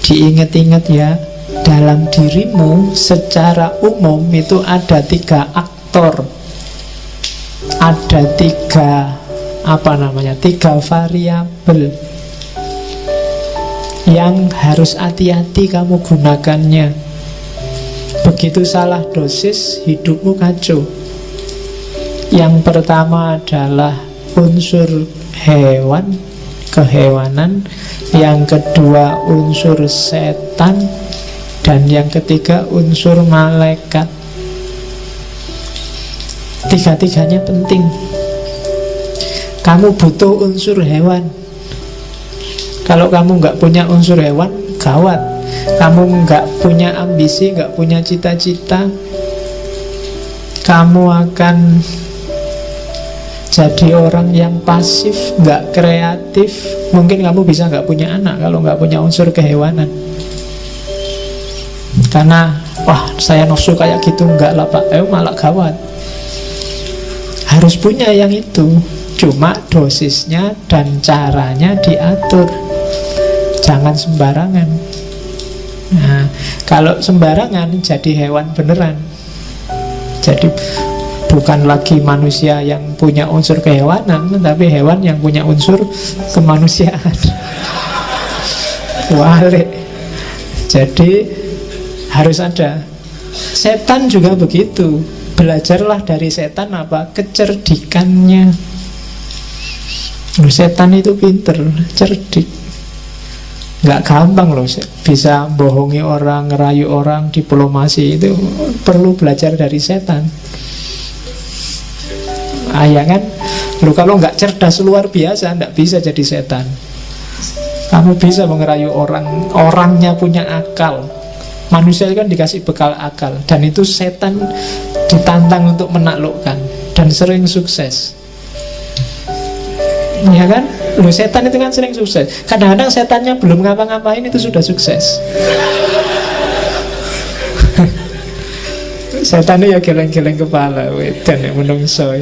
Diingat-ingat ya, dalam dirimu secara umum itu ada 3 aktor, ada 3 variabel yang harus hati-hati kamu gunakannya. Begitu salah dosis, hidupmu kacau. Yang pertama adalah unsur hewan, kehewanan. Yang kedua unsur setan. Dan yang ketiga unsur malaikat. 3-tiganya penting. Kamu butuh unsur hewan. Kalau kamu nggak punya unsur hewan, gawat. Kamu nggak punya ambisi, nggak punya cita-cita, kamu akan jadi orang yang pasif, nggak kreatif. Mungkin kamu bisa nggak punya anak kalau nggak punya unsur kehewanan. Karena, wah saya nafsu kayak gitu, enggak lah Pak, malah gawat. Harus punya yang itu. Cuma dosisnya dan caranya diatur. Jangan sembarangan. Nah, kalau sembarangan jadi hewan beneran. Jadi bukan lagi manusia yang punya unsur kehewanan, tapi hewan yang punya unsur kemanusiaan. Walik. Jadi harus ada. Setan juga begitu. Belajarlah dari setan apa? Kecerdikannya. Setan itu pinter, cerdik. Nggak gampang loh bisa bohongi orang, ngerayu orang, diplomasi. Itu perlu belajar dari setan. Ya kan? Loh, kalau nggak cerdas luar biasa, nggak bisa jadi setan. Kamu bisa mengerayu orang, orangnya punya akal. Manusia kan dikasih bekal akal. Dan itu setan ditantang untuk menaklukkan. Dan sering sukses. Ya kan? Loh, setan itu kan sering sukses. Kadang-kadang setannya belum ngapa-ngapain itu sudah sukses. Setan itu ya geleng-geleng kepala, dan yang menungso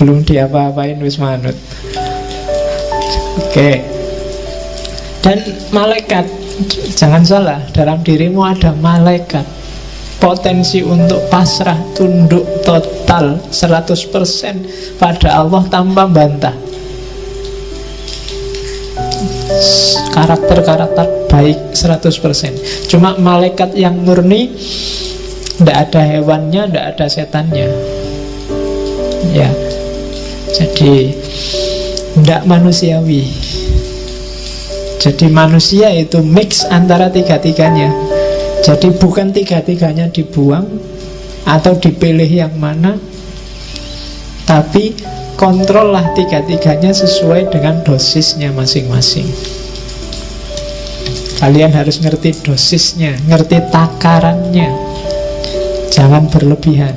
belum diapa-apain wis manut. Oke. Dan malaikat, jangan salah, dalam dirimu ada malaikat. Potensi untuk pasrah, tunduk total 100% pada Allah tanpa bantah. Karakter-karakter baik 100%. Cuma malaikat yang murni, tidak ada hewannya, tidak ada setannya. Ya. Jadi tidak manusiawi. Jadi manusia itu mix antara 3-tiganya. Jadi bukan 3-tiganya dibuang atau dipilih yang mana, tapi kontrollah 3-tiganya sesuai dengan dosisnya masing-masing. Kalian harus ngerti dosisnya, ngerti takarannya. Jangan berlebihan.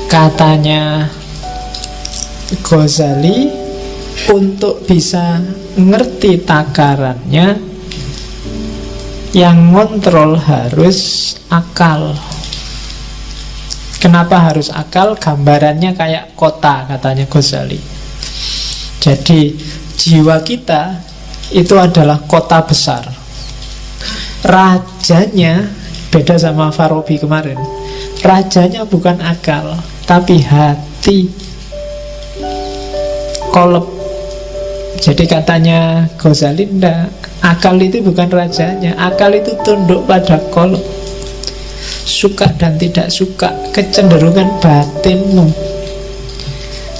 Katanya Ghazali, untuk bisa ngerti takarannya, yang ngontrol harus akal. Kenapa harus akal? Gambarannya kayak kota, katanya Ghazali. Jadi jiwa kita itu adalah kota besar. Rajanya beda sama Farabi kemarin. Rajanya bukan akal, tapi hati. Kolab. Jadi katanya Ghazali, enggak, akal itu bukan rajanya. Akal itu tunduk pada kolab. Suka dan tidak suka, kecenderungan batinmu.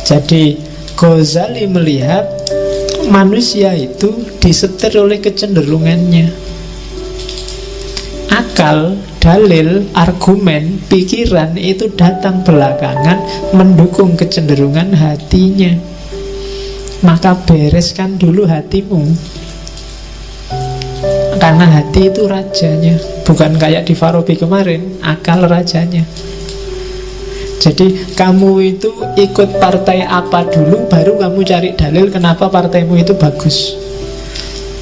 Jadi Ghazali melihat manusia itu disetir oleh kecenderungannya. Akal, dalil, argumen, pikiran itu datang belakangan mendukung kecenderungan hatinya. Maka bereskan dulu hatimu, karena hati itu rajanya. Bukan kayak di Farabi kemarin, akal rajanya. Jadi kamu itu ikut partai apa dulu, baru kamu cari dalil kenapa partaimu itu bagus.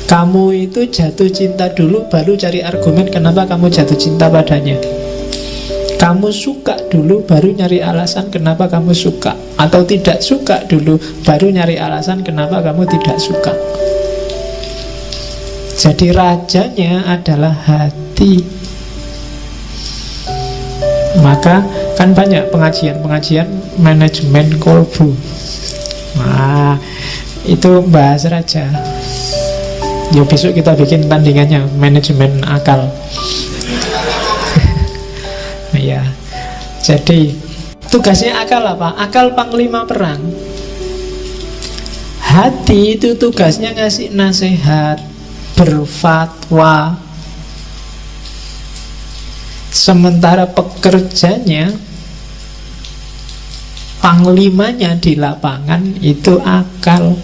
Kamu itu jatuh cinta dulu, baru cari argumen kenapa kamu jatuh cinta padanya. Kamu suka dulu, baru nyari alasan kenapa kamu suka. Atau tidak suka dulu, baru nyari alasan kenapa kamu tidak suka. Jadi rajanya adalah hati. Maka kan banyak pengajian manajemen kolbu. Nah, itu bahas raja. Ya besok kita bikin tandingannya, manajemen akal. Ya. Jadi tugasnya akal apa? Akal panglima perang. Hati itu tugasnya ngasih nasihat, berfatwa. Sementara pekerjanya, panglimanya di lapangan itu akal.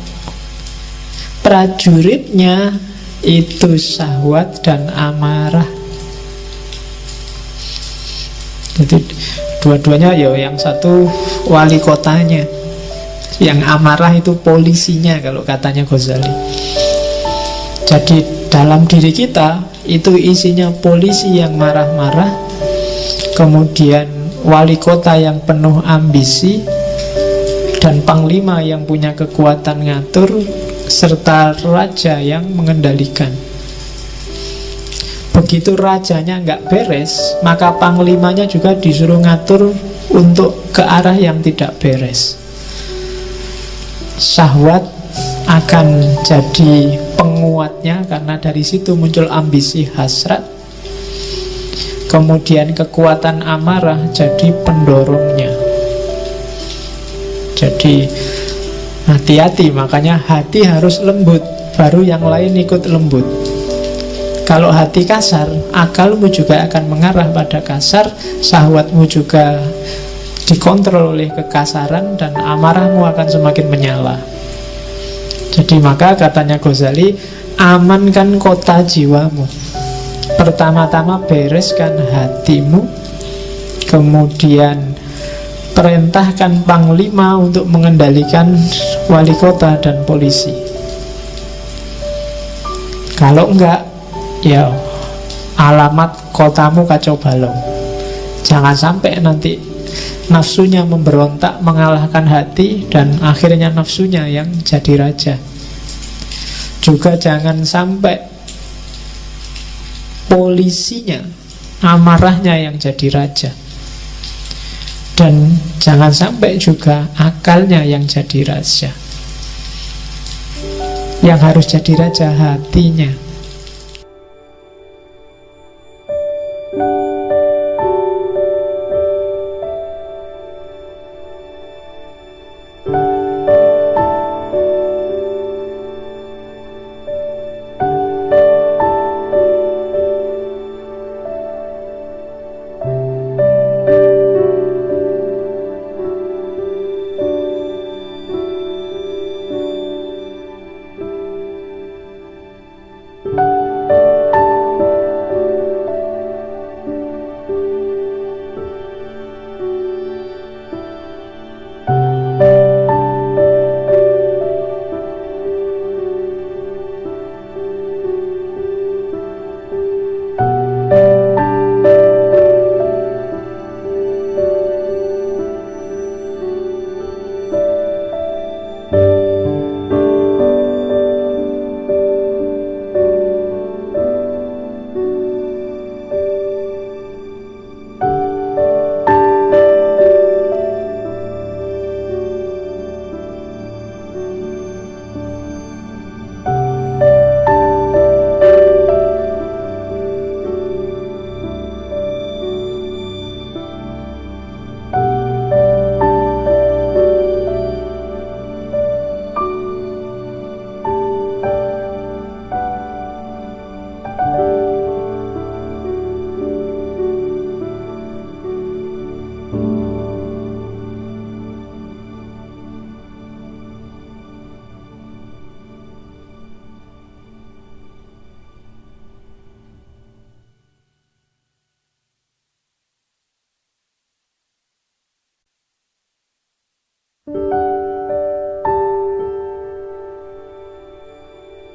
Prajuritnya itu syahwat dan amarah. Jadi dua-duanya ya, yang satu wali kotanya, yang amarah itu polisinya kalau katanya Ghazali. Jadi dalam diri kita itu isinya polisi yang marah-marah, kemudian wali kota yang penuh ambisi, dan panglima yang punya kekuatan ngatur, serta raja yang mengendalikan. Begitu rajanya nggak beres, maka panglimanya juga disuruh ngatur untuk ke arah yang tidak beres. Syahwat akan jadi penguatnya, karena dari situ muncul ambisi hasrat. Kemudian kekuatan amarah jadi pendorongnya. Jadi hati-hati, makanya hati harus lembut, baru yang lain ikut lembut. Kalau hati kasar, akalmu juga akan mengarah pada kasar, syahwatmu juga dikontrol oleh kekasaran, dan amarahmu akan semakin menyala. Jadi maka katanya Ghazali, amankan kota jiwamu. Pertama-tama bereskan hatimu, kemudian perintahkan panglima untuk mengendalikan wali kota dan polisi. Kalau enggak, ya alamat kotamu kacau balau. Jangan sampai nanti nafsunya memberontak mengalahkan hati, dan akhirnya nafsunya yang jadi raja. Juga jangan sampai polisinya, amarahnya yang jadi raja. Dan jangan sampai juga akalnya yang jadi raja. Yang harus jadi raja hatinya.